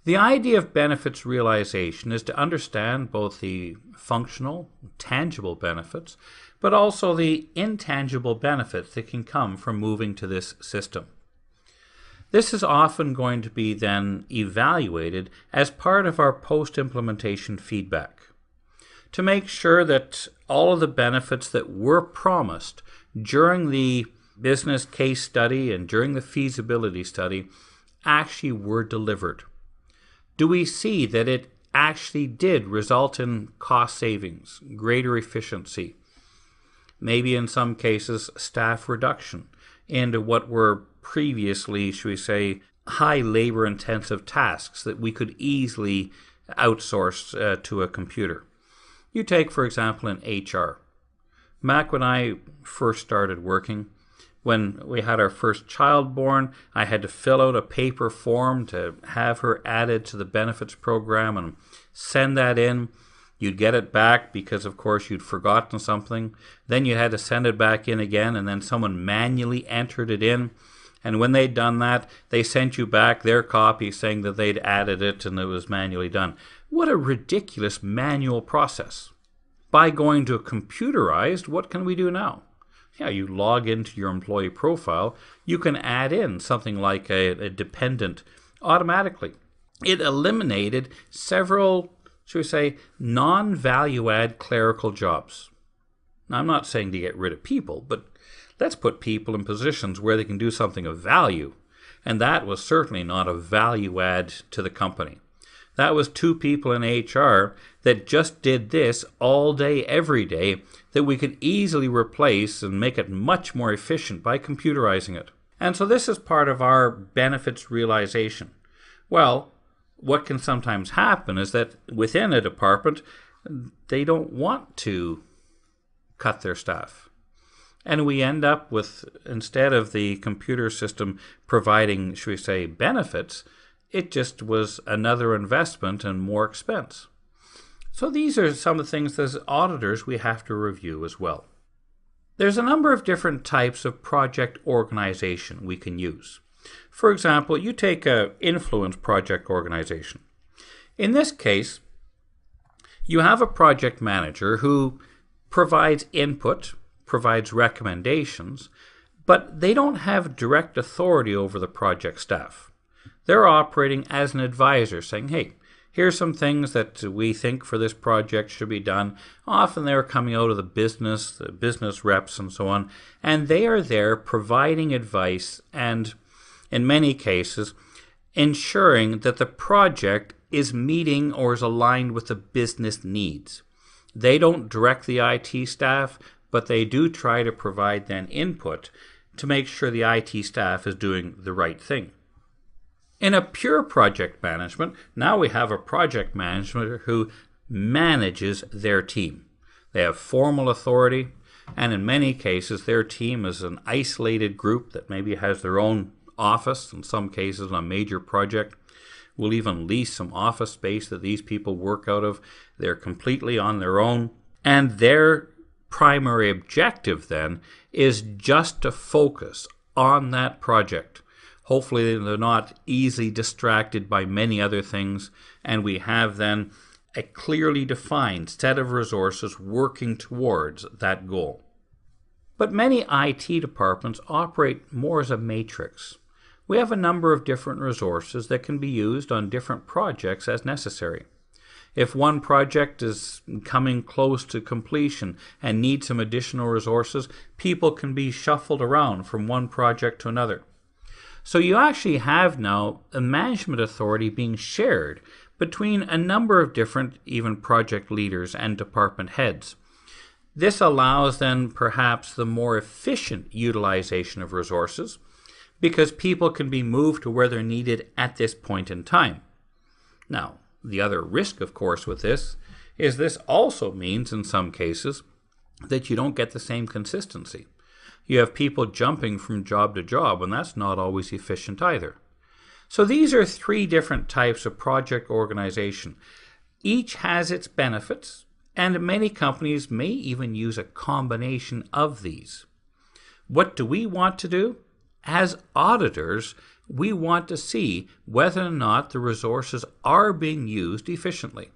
The idea of benefits realization is to understand both the functional, tangible benefits, but also the intangible benefits that can come from moving to this system. This is often going to be then evaluated as part of our post-implementation feedback to make sure that all of the benefits that were promised during the business case study and during the feasibility study actually were delivered. Do we see that it actually did result in cost savings, greater efficiency, maybe in some cases staff reduction into what were previously, should we say, high labor intensive tasks that we could easily outsource to a computer? You take, for example, in HR. Back when I first started working, when we had our first child born, I had to fill out a paper form to have her added to the benefits program and send that in. You'd get it back because, of course, you'd forgotten something. Then you had to send it back in again, and then someone manually entered it in. And when they'd done that, they sent you back their copy saying that they'd added it and it was manually done. What a ridiculous manual process. By going to a computerized, what can we do now? Yeah, you log into your employee profile. You can add in something like a dependent automatically. It eliminated several, should we say, non-value-add clerical jobs. Now, I'm not saying to get rid of people, but let's put people in positions where they can do something of value. And that was certainly not a value add to the company. That was two people in HR that just did this all day, every day, that we could easily replace and make it much more efficient by computerizing it. And so this is part of our benefits realization. Well, what can sometimes happen is that within a department, they don't want to cut their staff. And we end up with, instead of the computer system providing, should we say, benefits, it just was another investment and more expense. So these are some of the things as auditors we have to review as well. There's a number of different types of project organization we can use. For example, you take an influence project organization. In this case, you have a project manager who provides input, provides recommendations, but they don't have direct authority over the project staff. They're operating as an advisor, saying, hey, here's some things that we think for this project should be done. Often they're coming out of the business reps and so on, and they are there providing advice and, in many cases, ensuring that the project is meeting or is aligned with the business needs. They don't direct the IT staff, but they do try to provide then input to make sure the IT staff is doing the right thing. In a pure project management, now we have a project manager who manages their team. They have formal authority, and in many cases their team is an isolated group that maybe has their own office. In some cases on a major project, we'll even lease some office space that these people work out of. They're completely on their own, and their primary objective then is just to focus on that project. Hopefully they're not easily distracted by many other things, and we have then a clearly defined set of resources working towards that goal. But many IT departments operate more as a matrix. We have a number of different resources that can be used on different projects as necessary. If one project is coming close to completion and needs some additional resources, people can be shuffled around from one project to another. So you actually have now a management authority being shared between a number of different even project leaders and department heads. This allows then perhaps the more efficient utilization of resources because people can be moved to where they're needed at this point in time. Now, the other risk, of course, with this is this also means in some cases that you don't get the same consistency. You have people jumping from job to job, and that's not always efficient either. So these are three different types of project organization. Each has its benefits, and many companies may even use a combination of these. What do we want to do? As auditors, we want to see whether or not the resources are being used efficiently.